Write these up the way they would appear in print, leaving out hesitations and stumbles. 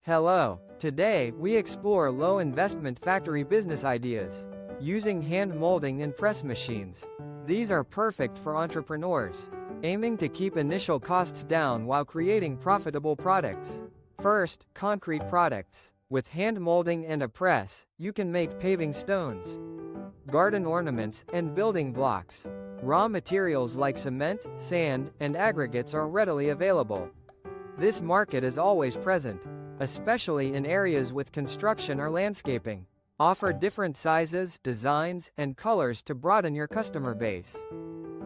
Hello. Today, we explore low investment factory business ideas using hand molding and press machines. These are perfect for entrepreneurs aiming to keep initial costs down while creating profitable products. First, concrete products. With hand molding and a press, you can make paving stones, garden ornaments, and building blocks. Raw materials like cement, sand, and aggregates are readily available. This market is always present, especially in areas with construction or landscaping. Offer different sizes, designs, and colors to broaden your customer base.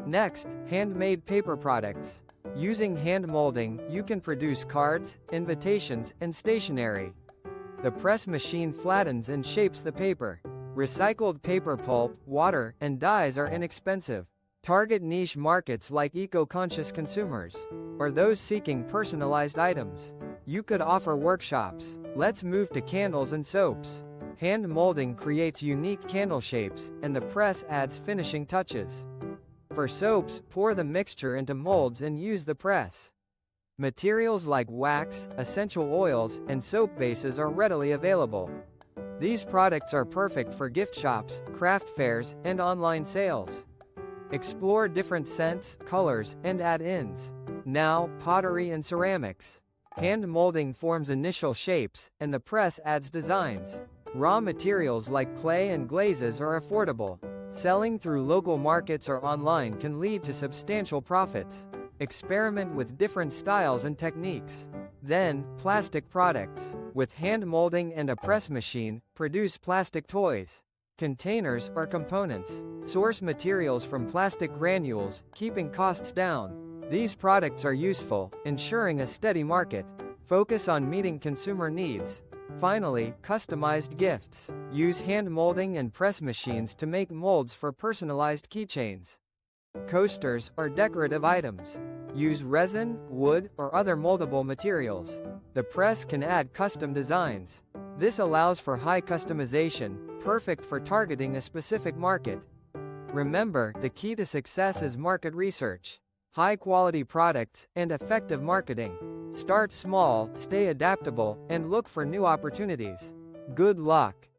Next, handmade paper products. Using hand molding, you can produce cards, invitations, and stationery. The press machine flattens and shapes the paper. Recycled paper pulp, water, and dyes are inexpensive. Target niche markets like eco-conscious consumers or those seeking personalized items. You could offer workshops. Let's move to candles and soaps. Hand molding creates unique candle shapes, and the press adds finishing touches. For soaps, pour the mixture into molds and use the press. Materials like wax, essential oils, and soap bases are readily available. These products are perfect for gift shops, craft fairs, and online sales. Explore different scents, colors, and add-ins. Now, pottery and ceramics. Hand molding forms initial shapes, and the press adds designs. Raw materials like clay and glazes are affordable. Selling through local markets or online can lead to substantial profits. Experiment with different styles and techniques. Then, plastic products. With hand molding and a press machine, produce plastic toys, containers, or components. Source materials from plastic granules, keeping costs down. These products are useful, ensuring a steady market. Focus on meeting consumer needs. Finally, customized gifts. Use hand molding and press machines to make molds for personalized keychains, coasters, or decorative items. Use resin, wood, or other moldable materials. The press can add custom designs. This allows for high customization, perfect for targeting a specific market. Remember, the key to success is market research, high-quality products, and effective marketing. Start small, stay adaptable, and look for new opportunities. Good luck!